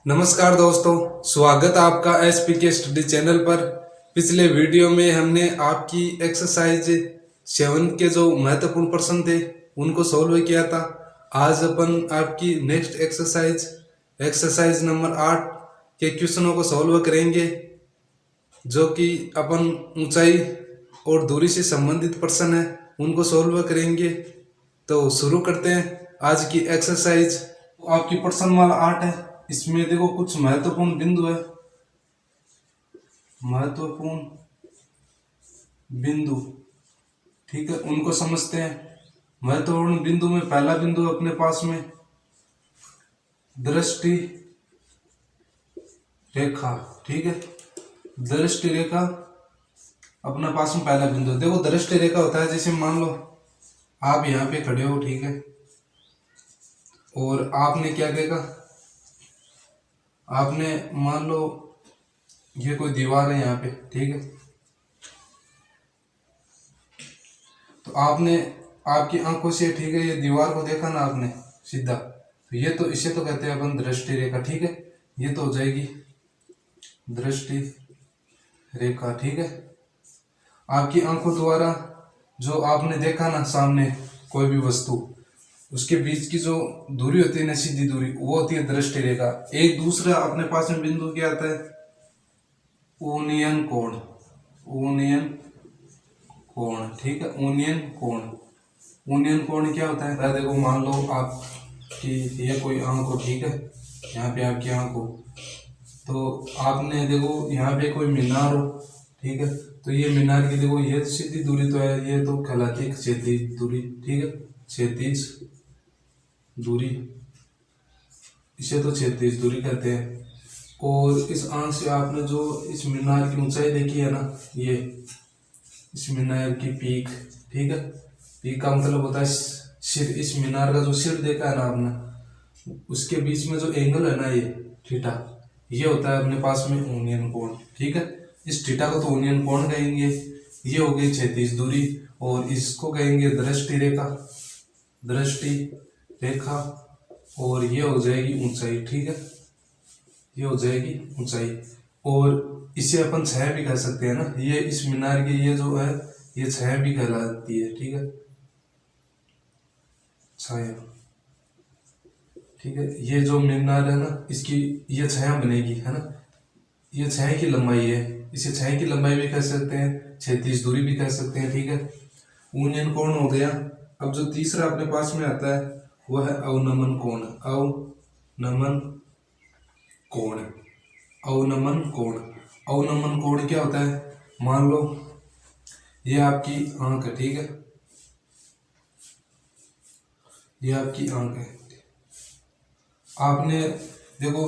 नमस्कार दोस्तों, स्वागत है आपका एसपी के स्टडी चैनल पर। पिछले वीडियो में हमने आपकी एक्सरसाइज 7 के जो महत्वपूर्ण प्रश्न थे उनको सॉल्व किया था। आज अपन आपकी नेक्स्ट एक्सरसाइज नंबर 8 के क्वेश्चनों को सॉल्व करेंगे, जो कि अपन ऊंचाई और दूरी से संबंधित प्रश्न है उनको सॉल्व करेंगे। तो शुरू करते हैं आज की एक्सरसाइज। आपकी प्रश्न वाला 8 है, इसमें देखो कुछ महत्वपूर्ण बिंदु है। महत्वपूर्ण बिंदु, ठीक है, उनको समझते हैं। महत्वपूर्ण बिंदु में पहला बिंदु अपने पास में दृष्टि रेखा, ठीक है। दृष्टि रेखा अपने पास में पहला बिंदु। देखो दृष्टि रेखा होता है, जैसे मान लो आप यहाँ पे खड़े हो, ठीक है, और आपने क्या देखा, आपने मान लो ये कोई दीवार है यहाँ पे, ठीक है, तो आपने आपकी आंखों से, ठीक है, ये दीवार को देखा ना आपने सीधा, तो ये तो इसे तो कहते हैं अपन दृष्टि रेखा, ठीक है। ये तो हो जाएगी दृष्टि रेखा, ठीक है। आपकी आंखों द्वारा जो आपने देखा ना सामने कोई भी वस्तु, उसके बीच की जो दूरी होती है ना, सीधी दूरी, वो होती है दृष्टि रेखा। एक दूसरा अपने पास में बिंदु क्या आता है, ओनियन कोण। ओनियन कोण, ठीक है, ओनियन कोण। ओनियन कोण क्या होता है, देखो मान लो आपकी ये कोई आंख हो, ठीक है, यहाँ पे आपकी आंख हो, तो आपने देखो यहाँ पे कोई मीनार हो, ठीक है, तो ये मीनार की देखो ये सीधी दूरी तो है, ये तो कहलाती है क्षैतिज दूरी, ठीक है, क्षैतिज दूरी, इसे तो क्षैतिज दूरी कहते हैं। और इस आंख से आपने जो इस मीनार की ऊंचाई देखी है ना, ये इस मीनार की पीक, ठीक है, पीक का मतलब होता है सिर। इस मीनार का जो सिर देखा है ना आपने, उसके बीच में जो एंगल है ना, ये थीटा, ये होता है अपने पास में ओनियन कोण, ठीक है। इस थीटा को तो ओनियन कोण कहेंगे। ये हो गई क्षैतिज दूरी, और इसको कहेंगे दृष्टि रेखा। दृष्टि रेखा, और ये हो जाएगी ऊंचाई, ठीक है, ये हो जाएगी ऊंचाई। और इसे अपन छाया भी कह सकते हैं ना, ये इस मीनार की ये जो है ये छाया भी कहलाती है, ठीक है, छाया, ठीक है। ये जो मीनार है ना, इसकी ये छाया बनेगी, है ना, ये छाया की लंबाई है, इसे छाया की लंबाई भी कह सकते हैं, क्षैतिज दूरी भी कह सकते हैं, ठीक है। ओनियन कोण हो गया। अब जो तीसरा अपने पास में आता है वह है अवनमन कोण। अवनमन कोण, अवनमन कोण। अवनमन कोण क्या होता है, मान लो ये आपकी आंख है, ठीक है, ये आपकी आंख है, आपने देखो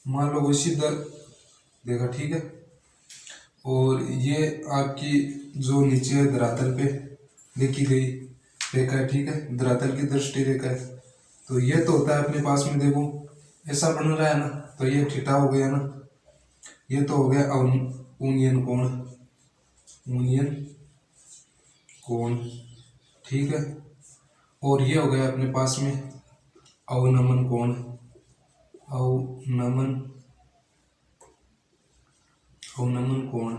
मान लो वो सीधा देखा, ठीक है, और ये आपकी जो नीचे है धरातल पे देखी गई रेखा है, ठीक है, धरातल की दृष्टि रेखा है। तो ये तो होता है अपने पास में, देखो ऐसा बन रहा है ना, तो ये थीटा हो गया ना, ये तो हो गया ओनियन कोण। ओनियन कोण, ठीक है, और ये हो गया अपने पास में अवनमन कोण। अवनमन कोण,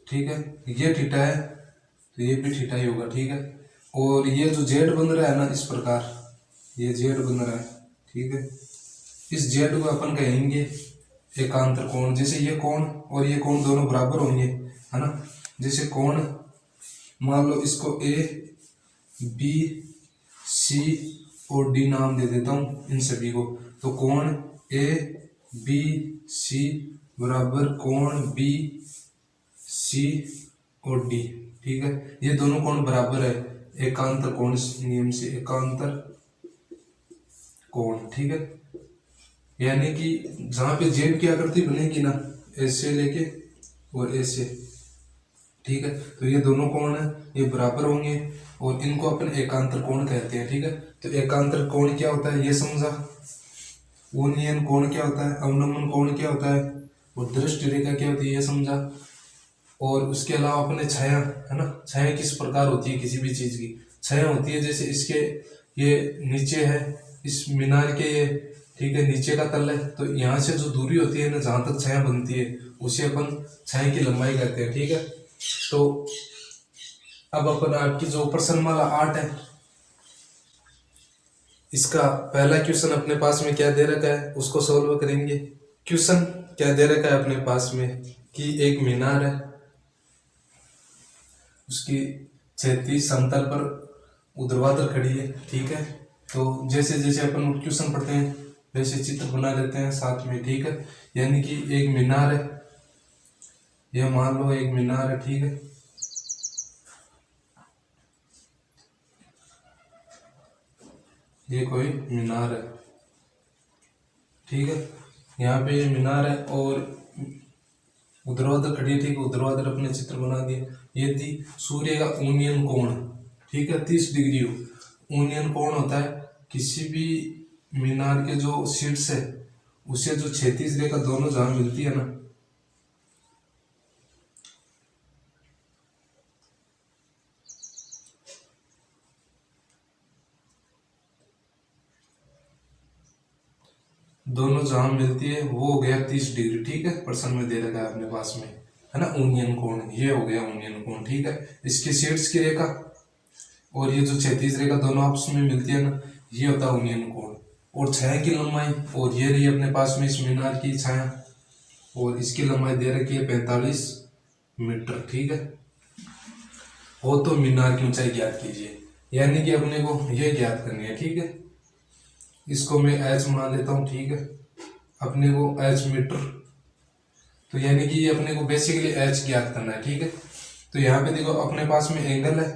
ठीक है, ये थीटा है तो ये भी थीटा ही होगा, ठीक है। और ये जो जेड बन रहा है ना, इस प्रकार ये जेड बन रहा है, ठीक है, इस जेड को अपन कहेंगे एकांतर कोण। जैसे ये कोण और ये कोण दोनों बराबर होंगे, है ना, जैसे कोण मान लो इसको ए बी सी और डी नाम दे देता हूँ इन सभी को, तो कोण ए बी सी बराबर कोण बी सी और डी, ठीक है, ये दोनों कोण बराबर है एकांतर कोण नियम से, एकांतर कोण, ठीक है। यानी कि जहां पे जेड की आकृति बनेगी ना, ऐसे लेके और ऐसे, ठीक है, तो ये दोनों कोण है ये बराबर होंगे और इनको अपन एकांतर कोण कहते हैं, ठीक है। तो एकांतर कोण क्या होता है ये समझा, ओनियन कोण क्या होता है, अवनमन कोण क्या होता है, और दृष्टि रेखा क्या होती है ये समझा। और उसके अलावा अपने छाया, है ना, छाया किस प्रकार होती है किसी भी चीज की, छाया होती है जैसे इसके ये नीचे है, इस मीनार के ये ठीक है, नीचे का तल है, तो यहाँ से जो दूरी होती है ना, जहाँ तक छाया बनती है उसे अपन छाया की लंबाई कहते हैं। ठीक है, तो अब अपन आपकी जो प्रश्नमाला 8 है, इसका पहला क्वेश्चन अपने पास में क्या दे रखा है उसको सॉल्व करेंगे। क्वेश्चन क्या दे रखा है अपने पास में कि एक मीनार है, उसकी क्षैतिज समतल पर ऊर्ध्वाधर खड़ी है। ठीक है, तो जैसे जैसे अपन क्वेश्चन पढ़ते हैं वैसे चित्र बना लेते हैं साथ में। ठीक है, यानी कि एक मीनार है, यह मान लो एक मीनार है। ठीक है, ये कोई मीनार है। ठीक है, यहाँ पे ये मीनार है और ऊर्ध्वाधर खड़ी है। ठीक है, ऊर्ध्वाधर अपने चित्र बना दिया। यदि सूर्य का उन्नयन कोण, ठीक है, 30 डिग्री हो। उन्नयन कोण होता है किसी भी मीनार के जो शीर्ष है उसे जो क्षैतिज रेखा दोनों जहां मिलती है ना, दोनों जहां मिलती है वो हो गया 30 डिग्री। ठीक है, प्रश्न में दे रखा है अपने पास में, है ना, उन्नयन कोण, ये हो गया उन्नयन कोण। ठीक है, इसके शीर्ष की रेखा और ये जो क्षैतिज रेखा दोनों आपस में मिलती है ना, ये होता है उन्नयन कोण। और छाया की लंबाई, और ये रही अपने पास में इस मीनार की छाया, और इसकी लंबाई दे रखी है 45 मीटर। ठीक है, हो तो मीनार की ऊंचाई ज्ञात कीजिए, यानी कि अपने को ये ज्ञात करनी है। ठीक है, इसको मैं एच मान लेता हूँ। ठीक है, अपने को एच मीटर, तो यानी कि ये अपने को बेसिकली एच ज्ञात करना है। ठीक है, तो यहाँ पे देखो अपने पास में एंगल है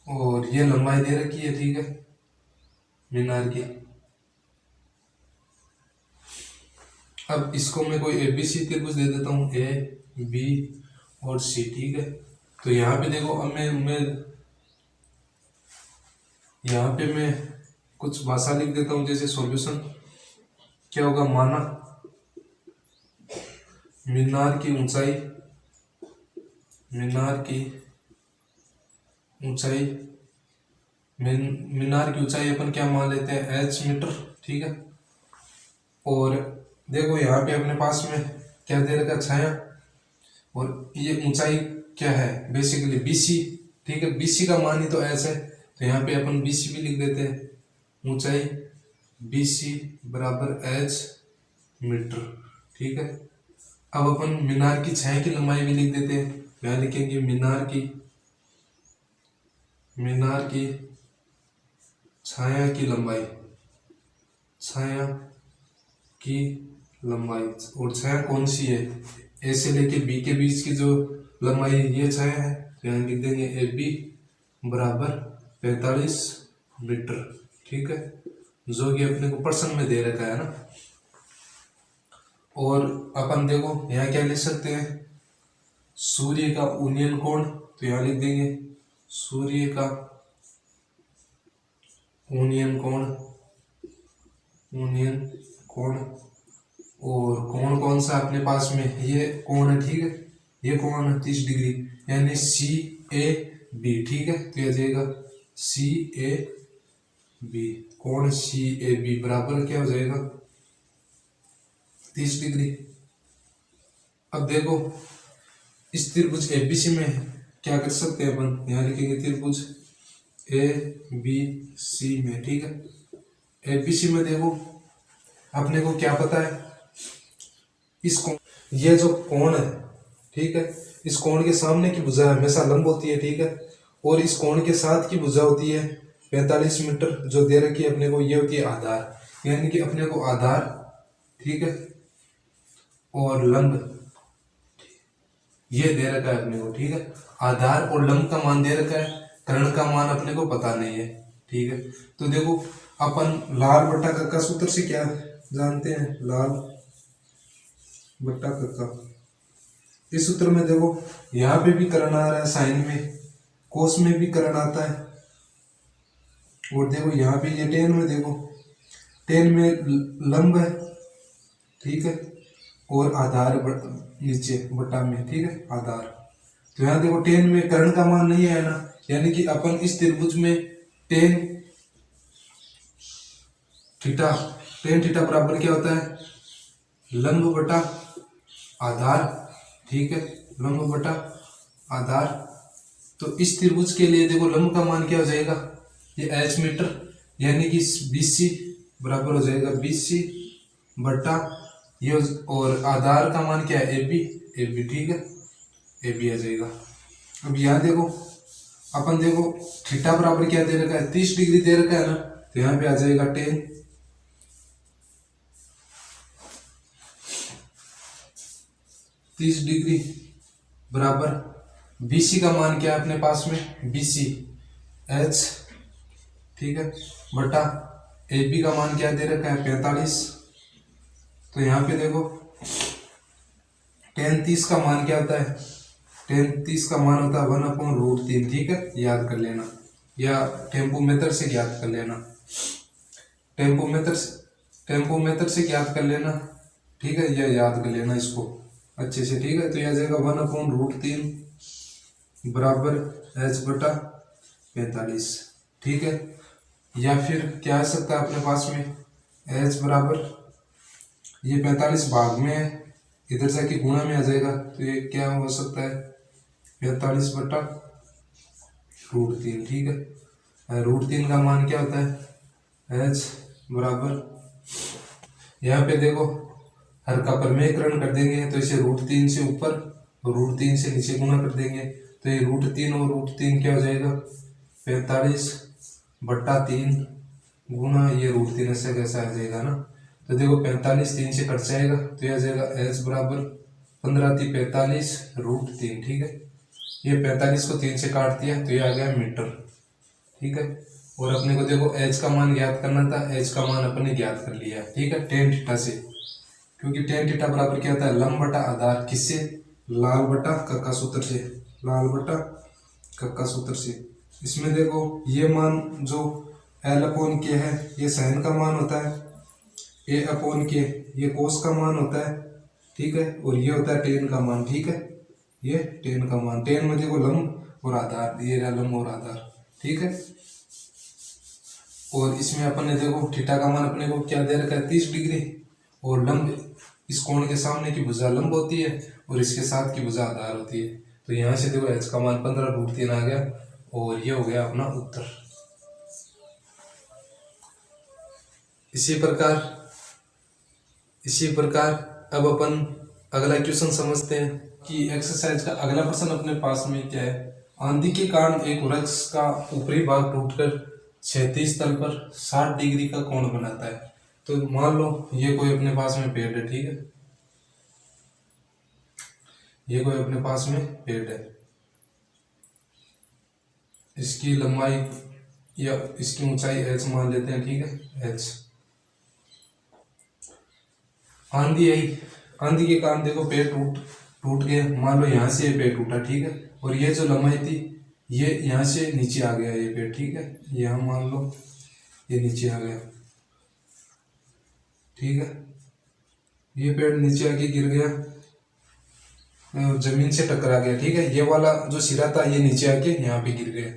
और ये लंबाई दे रखी है। ठीक है, मीनार की। अब इसको मैं कोई एबीसी त्रिभुज दे देता हूँ, ए बी और सी। ठीक है, तो यहाँ पे देखो अब मैं यहाँ पे मैं कुछ भाषा लिख देता हूँ, जैसे सॉल्यूशन क्या होगा, माना मीनार की ऊंचाई, मीनार की ऊंचाई, मीनार की ऊंचाई अपन क्या मान लेते हैं, एच मीटर। ठीक है, और देखो यहाँ पे अपने पास में क्या दे रखा, छाया, और ये ऊंचाई क्या है, बेसिकली बीसी। ठीक है, बीसी का मान ही तो एच है, तो यहाँ पे अपन बीसी भी लिख देते हैं, ऊंचाई बीसी बराबर एच मीटर। ठीक है, अब अपन मीनार की छाया की लंबाई भी लिख देते हैं, यहाँ लिखेंगे मीनार की छाया की लंबाई, छाया की लंबाई, और छाया कौन सी है, ए से लेके बी के बीच की जो लंबाई ये छाया है, तो यहाँ लिख देंगे ए बी बराबर 45 मीटर। ठीक है, जो कि अपने को प्रश्न में दे रखा है ना। और अपन देखो यहाँ क्या लिख सकते हैं, सूर्य का उन्नयन कोण, तो यहाँ लिख देंगे सूर्य का उन्नयन कोण, उन्नयन कोण, और कोण कौन सा अपने पास में, ये कोण है। ठीक है, ये कोण है 30 डिग्री, यानी सी ए बी। ठीक है, तो यह जाएगा सी ए बी, कोण सी ए बी बराबर क्या हो जाएगा, 30 डिग्री। अब देखो इस त्रिभुज एबीसी में क्या कर सकते हैं अपन, यहाँ लिखेंगे त्रिभुज ए बी सी में। ठीक है, एबीसी में देखो अपने को क्या पता है, इस कोण, ये जो कोण है, ठीक है, इस कोण के सामने की भुजा हमेशा लंब होती है। ठीक है, और इस कोण के साथ की भुजा होती है 45 मीटर, जो दे रखी है अपने को, ये होती है आधार, यानी कि अपने को आधार, ठीक है, और लंब ये दे रखा है अपने को। ठीक है, आधार और लंब का मान दे रखा है, कर्ण का मान अपने को पता नहीं है। ठीक है, तो देखो अपन लाल बट्टा कक्का सूत्र से क्या जानते हैं, लाल बट्टा कक्का, इस सूत्र में देखो यहाँ पे भी कर्ण आ रहा है, साइन में, कोस में भी कर्ण आता है, और देखो यहाँ पे ये टेन में, देखो टेन में लंब है। ठीक है, और आधार नीचे बट्टा में। ठीक है, आधार, तो यहाँ देखो टेन में कर्ण का मान नहीं है ना, यानी कि अपन इस त्रिभुज में टेन थीटा, टेन थीटा बराबर क्या होता है, लंब बटा आधार, ठीक है, लंब बटा आधार। तो इस त्रिभुज के लिए देखो लंब का मान क्या हो जाएगा, ये एच मीटर, यानी कि BC बराबर हो जाएगा BC बटा ये, और आधार का मान क्या है AB, ठीक है, AB आ जाएगा। अब यहाँ देखो अपन देखो थीटा बराबर क्या दे रखा है, 30 डिग्री दे रखा है ना, तो यहाँ पे आ जाएगा 30 डिग्री बराबर BC का मान क्या है अपने पास में, BC H, ठीक है, बटा AB का मान क्या दे रखा है 45। तो यहाँ पे देखो tan 30 का मान क्या होता है, tan 30 का मान होता है 1/√3, ठीक है, याद कर लेना, या टेम्पो मेथड से ज्ञात कर लेना, टेम्पो मेथड से ज्ञात कर लेना, ठीक है, या याद कर लेना इसको अच्छे से, ठीक है। तो यह आ जाएगा 1/√3 बराबर H बटा 45, ठीक है। या फिर क्या आ सकता है अपने पास में, H बराबर ये 45 भाग में है, इधर जाके गुणा में आ जाएगा, तो ये क्या हो सकता है 45 बटा √3, ठीक है। √3 का मान क्या होता है, H बराबर, यहाँ पे देखो हर का परमेयकरण कर देंगे, तो इसे √3 से ऊपर और √3 से नीचे गुणा कर देंगे, तो ये √3 और √3 क्या हो जाएगा 45 बटा 3 गुणा ये √3, ऐसा कैसा आ जाएगा ना। तो देखो 45 3 से कट जाएगा, तो यह आ जाएगा H बराबर 15 × 45 √3, ठीक है। ये 45 को 3 से काट दिया, तो ये आ गया मीटर, ठीक है। और अपने को देखो H का मान ज्ञात करना था, H का मान अपने ज्ञात कर लिया, ठीक है, tan थीटा से, क्योंकि tan थीटा बराबर क्या होता है, लंब बटा आधार, किससे, लाल बटा कक्का सूत्र से, लाल बटा कक्का सूत्र से। इसमें देखो ये मान जो L/K है, ये साइन का मान होता है, A/K ये कोस का मान होता है, ठीक है, और ये होता है tan का मान, ठीक है, ये tan का मान, tan में देखो लंब और आधार, ये रहा लंब और आधार, ठीक है। और इसमें अपन ने देखो थीटा का मान अपने को क्या दे रखा है 30 डिग्री, और लंब इस कोण के सामने की भुजा लंब होती है और इसके साथ की भुजा आधार होती है। तो यहाँ से देखो H का मान 15√3 आ गया, और ये हो गया अपना उत्तर। इसी प्रकार अब अपन अगला क्वेश्चन समझते हैं कि एक्सरसाइज का अगला प्रश्न अपने पास में क्या है, आंधी के कारण एक वृक्ष का ऊपरी भाग टूटकर क्षैतिज तल पर 60 डिग्री का कोण बनाता है। तो मान लो ये कोई अपने पास में पेड़ है, ठीक है, ये कोई अपने पास में पेड़ है, इसकी लंबाई या इसकी ऊंचाई h मान लेते हैं, ठीक है, h। आंधी आई, आंधी के कारण देखो पेड़ टूट गया, मान लो यहाँ से ये पेड़ टूटा, ठीक है, और ये जो लंबाई थी ये यहाँ से नीचे आ गया ये पेड़, ठीक है, यहाँ मान लो ये नीचे आ गया, ठीक है, ये पेड़ नीचे आके गिर गया, जमीन से टकरा गया, ठीक है, ये वाला जो सिरा था ये नीचे आके यहाँ पे गिर गया,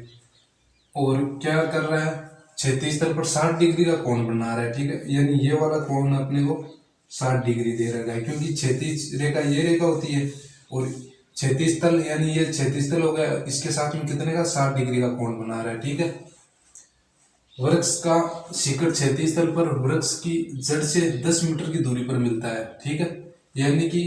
और क्या कर रहा है क्षैतिज तल पर 60 डिग्री का कोण बना रहा है, ठीक है, यानी ये वाला कोण अपने को 60 डिग्री दे रखा है, क्योंकि क्षैतिज रेखा ये रेखा होती है, और क्षैतिज तल यानी ये क्षैतिज तल हो गया, इसके साथ में कितने का 60 डिग्री का कोण बना रहा है, ठीक है। वृक्ष का शिखर क्षैतिज तल पर वृक्ष की जड़ से 10 मीटर की दूरी पर मिलता है, ठीक है, यानी कि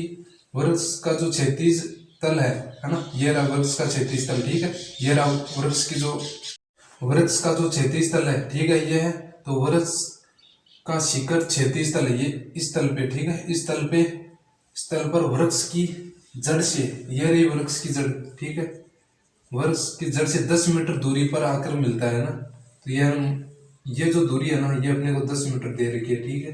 वृक्ष का जो क्षैतिज तल है ना, ये रहा वृक्ष का क्षैतिज तल, ठीक है, ये रहा वृक्ष का जो क्षैतिज तल है, ठीक है, ये है, तो वृक्ष का शिखर क्षैतिज तल है, ये इस तल पे, ठीक है, इस तल पर वृक्ष की जड़ से, ये रही वृक्ष की जड़, ठीक है, वृक्ष की जड़ से 10 मीटर दूरी पर आकर मिलता है ना, तो ये जो दूरी है ना, ये अपने को 10 मीटर दे रखी है, ठीक है।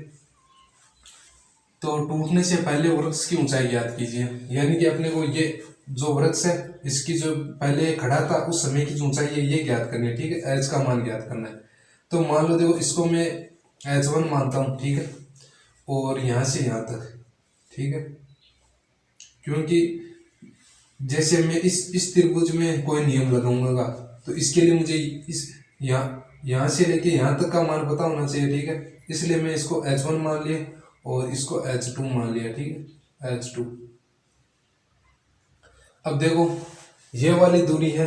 तो टूटने से पहले वृक्ष की ऊंचाई ज्ञात कीजिए, यानी कि अपने को ये जो वृक्ष है इसकी जो पहले खड़ा था उस समय की जो ऊंचाई है ये ज्ञात करनी है, ठीक है, H का मान ज्ञात करना है। तो मान लो देखो इसको मैं H1 मानता हूँ, ठीक है, और यहाँ से यहाँ तक, ठीक है, क्योंकि जैसे मैं इस त्रिभुज में कोई नियम लगाऊंगा तो इसके लिए मुझे इस यहाँ से लेके यहाँ तक का मान पता होना चाहिए, ठीक है, इसलिए मैं इसको H1 मान लिया और इसको H2 मान लिया, ठीक है, H2। अब देखो ये वाली दूरी है,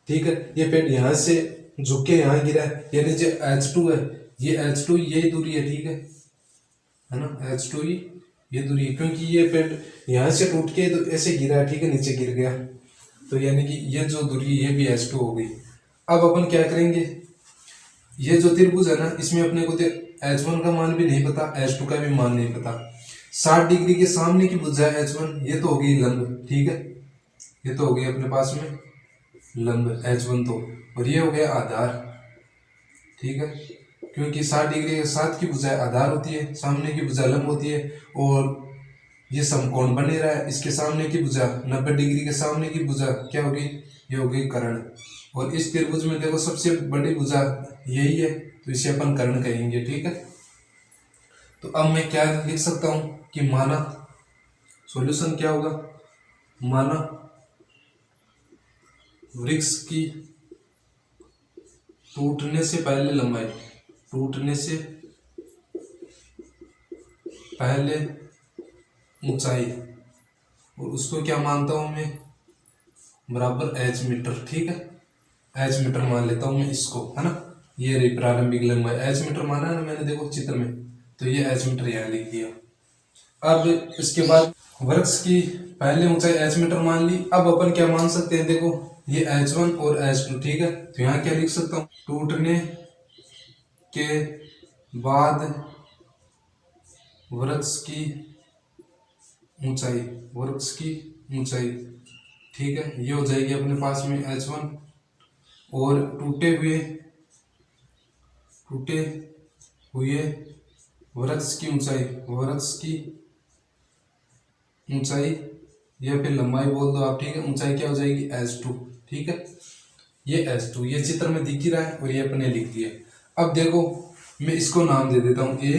ठीक है, ये पेड़ यहाँ से झुक के यहाँ गिरा है, यानी जो H2 है, ये H2 यही दूरी है, ठीक है ना, H2 ही ये दूरी है, क्योंकि ये पेड़ यहाँ से टूट के तो ऐसे गिरा है, ठीक है, नीचे गिर गया, तो यानी कि ये जो दूरी ये भी H2 हो गई। अब अपन क्या करेंगे, ये जो त्रिभुज है ना, इसमें अपने को H1 का मान भी नहीं पता, H2 का भी मान नहीं पता। 60 डिग्री के सामने की भुजा है H1, ये तो हो गई लंब, ठीक है, ये तो हो गई अपने पास में लंब H1 तो, और ये हो गया आधार, ठीक है, क्योंकि 60 डिग्री के साथ की भुजा आधार होती है, सामने की भुजा लंब होती है, और ये समकोण बने रहा है, इसके सामने की भुजा 90 डिग्री के सामने की भुजा क्या होगी, ये हो गई कर्ण। और इस त्रिभुज में देखो सबसे बड़ी भुजा यही है, तो इसे अपन कर्ण कहेंगे, ठीक है। तो अब मैं क्या लिख सकता हूं कि माना, सॉल्यूशन क्या होगा, माना वृक्ष की टूटने से पहले लंबाई, टूटने से पहले ऊंचाई, और उसको क्या मानता हूं मैं, बराबर H मीटर, ठीक है, H मीटर मान लेता हूं मैं इसको, है ना, ये रही प्रारंभिक लंबाई, H मीटर माना है ना मैंने, देखो चित्र में, तो ये H मीटर यहाँ लिख दिया। अब इसके बाद वृक्ष की पहले ऊंचाई H मीटर मान ली। अब अपन क्या मान सकते हैं, देखो ये H1 और H2, ठीक है, तो यहाँ क्या लिख सकता हूँ, टूटने के बाद वृक्ष की ऊंचाई, वृक्ष की ऊंचाई, ठीक है, ये हो जाएगी अपने पास में H1, और टूटे हुए वृक्ष की ऊंचाई, वृक्ष की ऊंचाई या फिर लंबाई बोल दो आप, ठीक है, ऊंचाई क्या हो जाएगी H2, ठीक है, ये H2 ये चित्र में दिख ही रहा है, और ये अपने लिख दिया। अब देखो मैं इसको नाम दे देता हूं A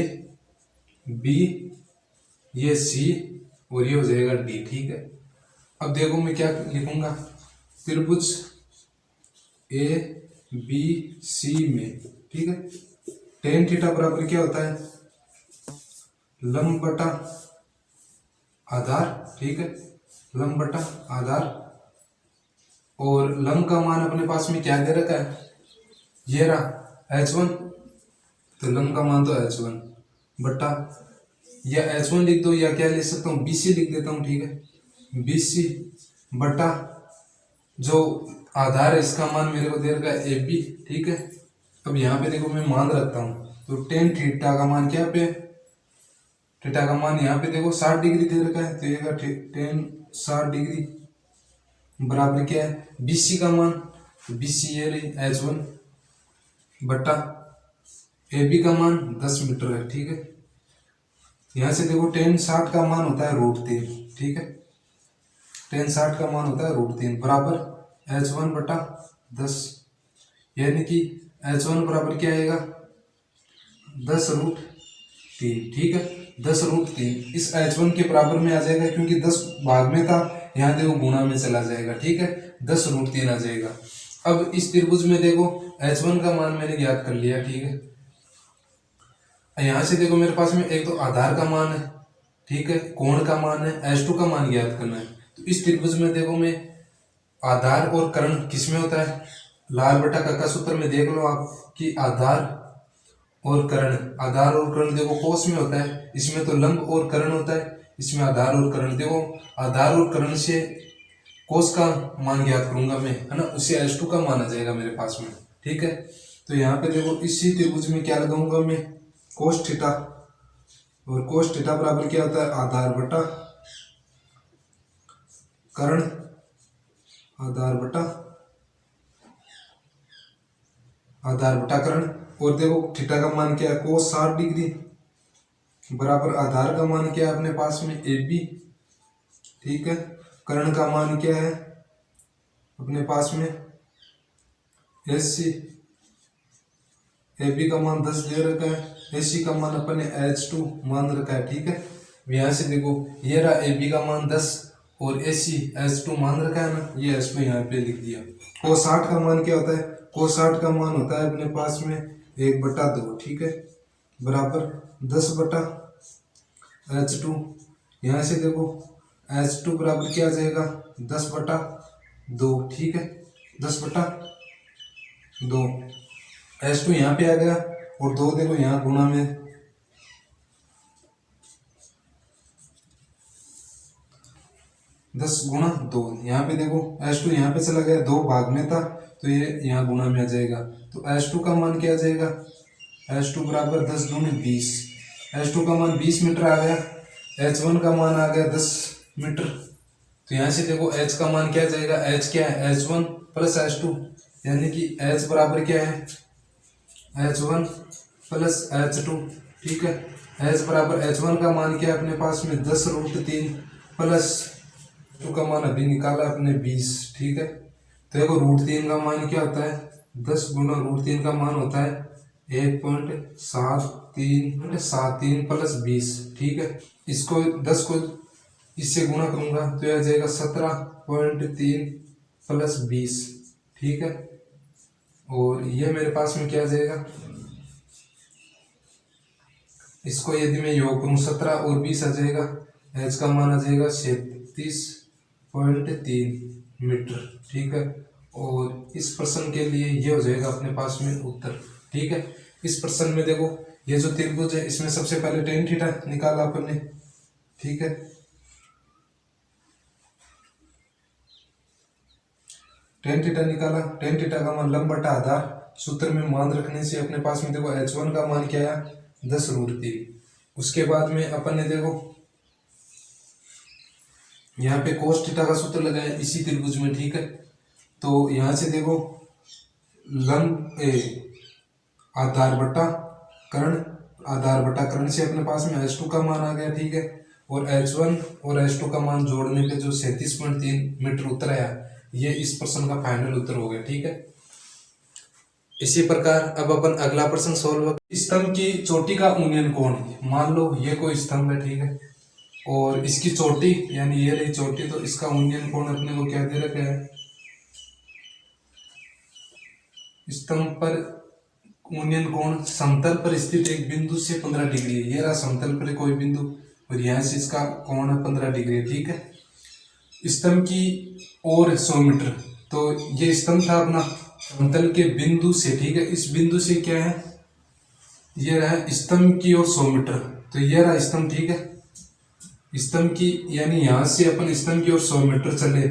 B, ये C, और ये हो जाएगा D, ठीक है। अब देखो मैं क्या लिखूंगा, त्रिभुज A B C में, ठीक है, tan थीटा बराबर क्या होता है, लंब बटा आधार, ठीक है, लंब बटा आधार, और लंब का मान अपने पास में क्या दे रखा है, ये रहा H1, तो लंब का मान तो H1 बटा, या H1 लिख दो, या क्या लिख सकता हूँ, BC लिख देता हूँ, ठीक है, BC बटा जो आधार है इसका मान मेरे को दे रखा है AB, ठीक है। अब यहाँ पे देखो मैं मान रखता हूँ, तो tan थीटा का मान क्या पे, थीटा का मान यहाँ पे देखो 60 डिग्री दे रखा है, तो ये tan 60 डिग्री बराबर क्या है, BC का मान, तो BC ये रही H1 बटा AB का मान 10 मीटर है, ठीक है। यहाँ से देखो tan 60 का मान होता है √3, ठीक है, tan 60 का मान होता है √3 बराबर H1 बटा 10, यानी कि H1 बराबर क्या आएगा, 10√3, ठीक है, 10√3 इस H1 के बराबर में आ जाएगा, क्योंकि 10 भाग में था, यहाँ देखो गुणा में चला जाएगा, ठीक है, 10√3 आ जाएगा। अब इस त्रिभुज में देखो H1 का मान मैंने ज्ञात कर लिया, ठीक है, यहाँ से देखो मेरे पास में एक तो आधार का मान है, ठीक है, कोण का मान है, H2 का मान ज्ञात करना है। तो इस त्रिभुज में देखो मैं आधार और कर्ण किस में होता है, लाल बटा कक्का सूत्र में देख लो आप कि आधार और कर्ण देखो कोस में होता है, इसमें तो लंब और कर्ण होता है, इसमें आधार और कर्ण, देखो आधार और कर्ण से कोस का मान ज्ञात करूंगा मैं, है ना, उससे H2 का मान आ जाएगा मेरे पास में, ठीक है। तो यहाँ पे देखो इसी त्रिभुज में क्या लगाऊंगा मैं, कोस थीटा, और कोस थीटा बराबर क्या होता है, आधार बटा कर्ण, आधार बटा कर्ण, और देखो थीटा का मान क्या है, कोस 60 डिग्री बराबर आधार का मान क्या है अपने पास में AB, ठीक है, कर्ण का मान क्या है अपने पास में SC, AB का मान 10 दे रखा है, SC का मान अपने H2 मान रखा है, ठीक है। यहाँ से देखो ये रहा AB का मान 10 और SC H2 मान रखा है ना, ये H2 यहाँ पे लिख दिया। cos 60 का मान क्या होता है, cos 60 का मान होता है अपने पास में 1/2, ठीक है, बराबर 10/H2। यहाँ से देखो H2 बराबर क्या आ जाएगा 10/2, ठीक है, 10/2। H2 यहाँ पे आ गया और 2 देखो यहाँ गुणा में 10/2। यहाँ पे देखो H2 यहाँ पे चला गया, 2 भाग में था तो ये यहाँ गुणा में आ जाएगा। तो H2 का मान क्या आ जाएगा, H2 बराबर 10×20। H2 का मान 20 मीटर आ गया, H1 का मान आ गया 10 मीटर। तो यहाँ से देखो H का मान क्या आ जाएगा, H क्या है H1 प्लस H2, यानी कि H बराबर क्या है H1 प्लस H2, ठीक है। H बराबर H1 का मान क्या है अपने पास में 10√3 प्लस H2 का मान अभी निकाला अपने 20, ठीक है। तो देखो √3 का मान क्या होता है 10 गुना √3 का मान होता है 1.73 प्लस 20, ठीक है। इसको 10 को इससे गुणा करूंगा तो यह आ जाएगा 17.3 प्लस 20, ठीक है। और ये मेरे पास में क्या आ जाएगा, इसको यदि मैं योग करूँ 17 और 20 आ जाएगा, H का मान आ जाएगा 37.3 मीटर, ठीक है। और इस प्रश्न के लिए ये हो जाएगा अपने पास में उत्तर, ठीक है। इस प्रश्न में देखो ये जो त्रिभुज है इसमें सबसे पहले tan थीटा निकाला अपन ने, ठीक है। tan थीटा निकाला, tan थीटा का मान लंब बटा आधार सूत्र में मान रखने से अपने पास में देखो H1 का मान क्या आया 10√3। उसके बाद में अपन ने देखो यहाँ पे cos थीटा का सूत्र लगाया इसी त्रिभुज में, ठीक है। तो यहाँ से देखो लंब आधार बटा कर्ण से अपने पास में H2 का मान आ गया, ठीक है। और H1 और H2 का मान जोड़ने पे जो 37.3 मीटर उत्तर आया, ये इस प्रश्न का फाइनल उत्तर हो गया, ठीक है। इसी प्रकार अब अपन अगला प्रश्न सोल्व। स्तंभ की चोटी का उन्नयन कोण, मान लो ये कोई स्तंभ है, ठीक है, और इसकी चोटी यानी ये रही चोटी, तो इसका उन्नयन कोण अपने को क्या दे रखा है, स्तंभ पर उन्नयन कोण समतल पर स्थित एक बिंदु से 15 डिग्री है। ये रहा समतल पर कोई बिंदु और यहाँ से इसका कोण है 15 डिग्री, ठीक है। स्तंभ की ओर 100 मीटर, तो ये स्तंभ था अपना समतल के बिंदु से, ठीक है। इस बिंदु से क्या है, ये रहा स्तंभ की ओर 100 मीटर, तो ये रहा स्तंभ, ठीक है। स्तंभ की यानी यहाँ से अपन स्तंभ की ओर 100 मीटर चले,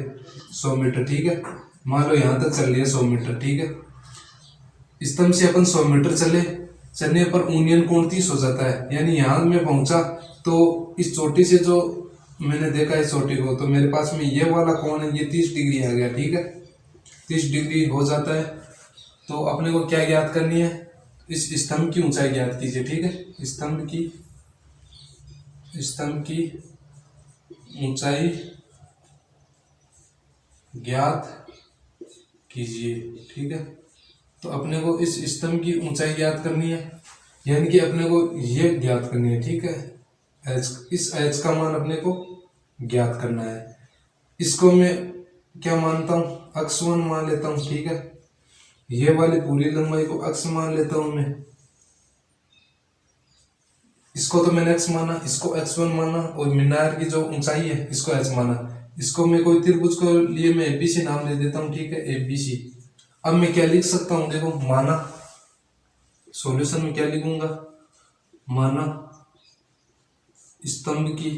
100 मीटर, ठीक है। मान लो यहाँ तक चल रही है 100 मीटर, ठीक है। स्तंभ से अपन 100 मीटर चलने पर उन्नयन कोण 30 हो जाता है, यानी यहाँ में पहुंचा तो इस चोटी से जो मैंने देखा इस चोटी को, तो मेरे पास में ये वाला कोण है, ये 30 डिग्री आ गया, ठीक है। 30 डिग्री हो जाता है। तो अपने को क्या ज्ञात करनी है, इस स्तंभ की ऊंचाई ज्ञात कीजिए, ठीक है। स्तंभ की ऊंचाई ज्ञात कीजिए, ठीक है। तो अपने को इस स्तंभ की ऊंचाई ज्ञात करनी है, यानी कि अपने को ये ज्ञात करनी है, ठीक है। इस H का मान अपने को ज्ञात करना है। इसको मैं क्या मानता हूँ, अक्ष1 मान लेता हूँ, ठीक है। ये वाली पूरी लंबाई को अक्ष मान लेता हूँ मैं, इसको तो मैंने x माना, इसको x1 माना, और मीनार की जो ऊंचाई है इसको h माना। इसको मैं कोई त्रिभुज को लिए मैं ABC नाम दे देता हूँ, ठीक है, ABC। अब मैं क्या लिख सकता हूँ, देखो माना, सॉल्यूशन में क्या लिखूंगा, माना स्तंभ की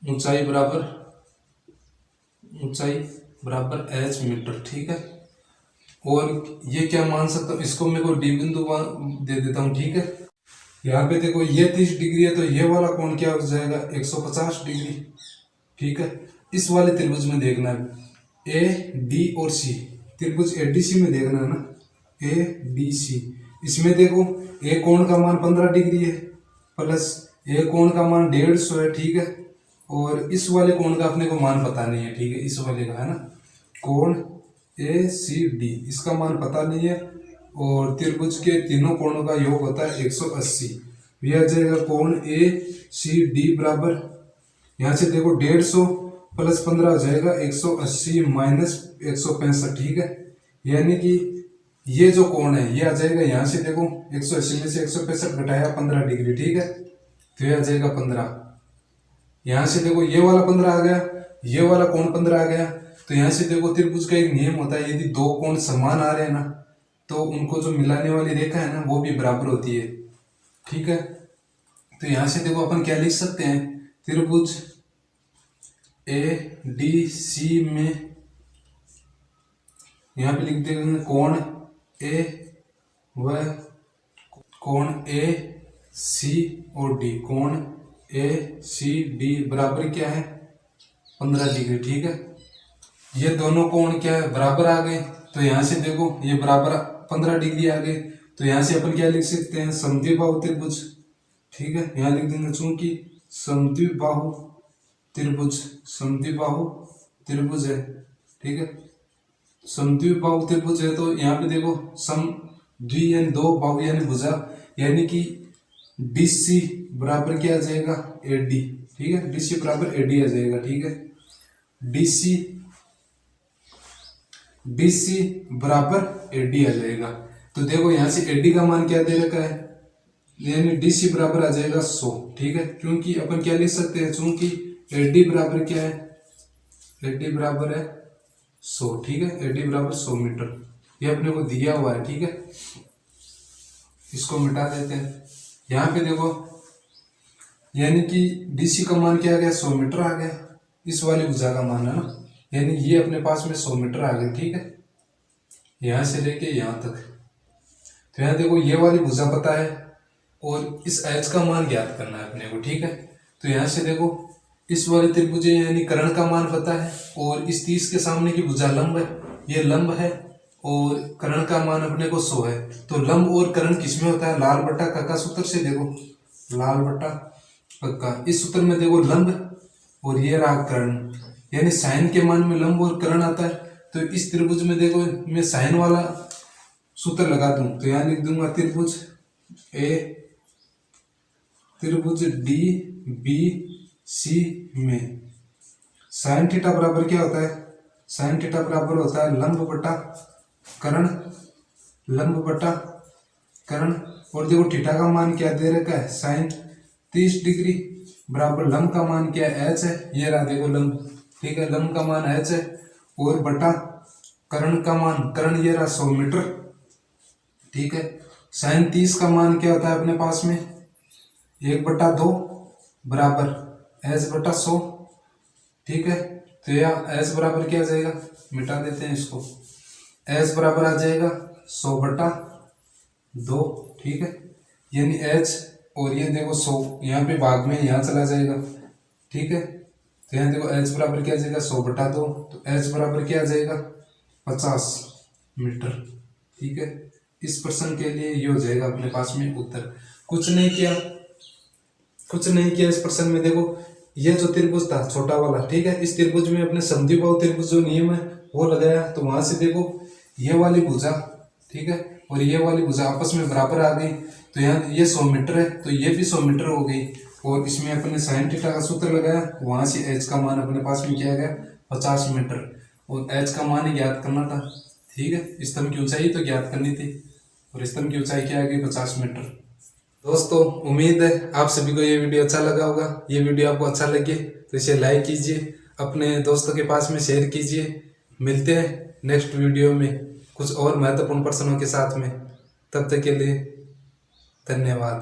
ऊंचाई बराबर h मीटर, ठीक है। और ये क्या मान सकता हूँ, इसको मैं कोई डी बिंदु दे देता हूँ, ठीक है। यहाँ पे देखो ये 30 डिग्री है, तो ये वाला कोण क्या हो जाएगा 150 डिग्री, ठीक है। इस वाले त्रिभुज में देखना है AD और C, त्रिभुज ADC में देखना है ना, ADC। इसमें देखो एक कोण का मान 15 डिग्री है प्लस एक कोण का मान 150 है, ठीक है। और इस वाले कोण का अपने को मान पता नहीं है, ठीक है, इस वाले का है ना कोण ACD, इसका मान पता नहीं है। और त्रिभुज के तीनों कोणों का योग होता है 180, यह आ जाएगा कोण ACD बराबर, यहाँ से देखो 150 प्लस 15 हो जाएगा 180 माइनस 165, ठीक है। यानी कि ये जो कोण है ये आ जाएगा यहाँ से देखो 180 में से 165 घटाया 15 डिग्री, ठीक है, तो ये आ जाएगा 15। यहाँ से देखो ये वाला 15 आ गया, ये वाला कोण 15 आ गया। तो यहाँ से देखो त्रिभुज का एक नियम होता है, यदि दो कोण समान आ रहे हैं ना तो उनको जो मिलाने वाली रेखा है ना वो भी बराबर होती है, ठीक है। तो यहाँ से देखो अपन क्या लिख सकते हैं, त्रिभुज ADC में यहाँ पे लिख देंगे कोण A व कोण ACOD, कोण ACD बराबर क्या है 15 डिग्री, ठीक है। ये दोनों कोण क्या है बराबर आ गए। तो यहाँ से देखो ये बराबर 15 डिग्री आ गए। तो यहाँ से अपन क्या लिख सकते हैं, समद्विबाहु त्रिभुज, ठीक है। यहाँ लिख देंगे चूंकि समद्विबाहु त्रिभुज, समद्विबाहु त्रिभुज है, ठीक है। समद्विबाहु त्रिभुज है तो यहाँ पे देखो सम द्वि यानी दो, बाहु यानी भुजा, यानी कि BC बराबर क्या आ जाएगा AD, ठीक है। BC बराबर AD आ जाएगा, ठीक है। BC बराबर AD आ जाएगा। तो देखो यहाँ से AD का मान क्या दे रखा है, यानी DC बराबर आ जाएगा 100, ठीक है। क्योंकि अपन क्या लिख सकते हैं, चूंकि AD बराबर क्या है, AD बराबर है 100, ठीक है। AD बराबर 100 मीटर, ये अपने को दिया हुआ है, ठीक है। इसको मिटा देते हैं। यहाँ पे देखो यानी कि DC का मान क्या आ गया 100 मीटर आ गया, इस वाली भुजा का मान है ना, यानी ये अपने पास में 100 मीटर आ गया, ठीक है, यहाँ से लेके यहाँ तक। तो यहाँ देखो ये वाली भुजा पता है और इस एच का मान ज्ञात करना है अपने को, ठीक है। तो यहाँ से देखो इस वाले त्रिभुज यानी कर्ण का मान पता है और इस 30 के सामने की भुजा लंब है, ये लंब है और कर्ण का मान अपने को 100 है। तो लंब और कर्ण किसमें होता है, लाल बट्टा कक्का सूत्र से, देखो लाल बट्टा कक्का, इस सूत्र में देखो लंब और ये रहा कर्ण, यानी साइन के मान में लंब और कर्ण आता है। तो इस त्रिभुज में देखो मैं साइन वाला सूत्र लगा दूं तो यहाँ लिख दूंगा त्रिभुज DBC में साइन थीटा बराबर क्या होता है, साइन थीटा बराबर होता है लंब बटा कर्ण, लंब बटा कर्ण। और देखो थीटा का मान क्या दे रखा है, साइन 30 डिग्री बराबर लंब का मान क्या है h है, ये रहा देखो लंब, ठीक है, लंब का मान h है और बटा कर्ण का मान, कर्ण ये रहा 100 मीटर, ठीक है। साइन 30 का मान क्या होता है अपने पास में 1/2 बराबर h बटा 100, ठीक है। तो यह h बराबर क्या आ जाएगा, मिटा देते हैं इसको, h बराबर आ जाएगा 100/2, ठीक है, यानी h और ये देखो 100 यहाँ पे भाग में यहाँ चला जाएगा, ठीक है। तो यहाँ देखो h बराबर क्या आ जाएगा 100/2, तो h बराबर क्या आ जाएगा 50 मीटर, ठीक है। इस प्रश्न के लिए ये हो जाएगा अपने पास में उत्तर। कुछ नहीं किया इस प्रश्न में। देखो ये जो त्रिभुज था छोटा वाला, ठीक है, इस त्रिभुज में अपने समद्विबाहु त्रिभुज जो नियम है वो लगाया। तो वहां से देखो ये वाली भुजा, ठीक है, और ये वाली भुजा आपस में बराबर आ गई। तो यहाँ ये 100 मीटर है तो ये भी 100 मीटर हो गई और इसमें अपने साइन थीटा का सूत्र लगाया, वहां से h का मान अपने पास में क्या आ गया 50 मीटर और h का मान ही ज्ञात करना था, ठीक है। स्तंभ की ऊंचाई तो ज्ञात करनी थी और स्तंभ की ऊंचाई क्या आ गई 50 मीटर। दोस्तों उम्मीद है आप सभी को ये वीडियो अच्छा लगा होगा। ये वीडियो आपको अच्छा लगे तो इसे लाइक कीजिए, अपने दोस्तों के पास में शेयर कीजिए। मिलते हैं नेक्स्ट वीडियो में कुछ और महत्वपूर्ण प्रश्नों के साथ में, तब तक के लिए धन्यवाद।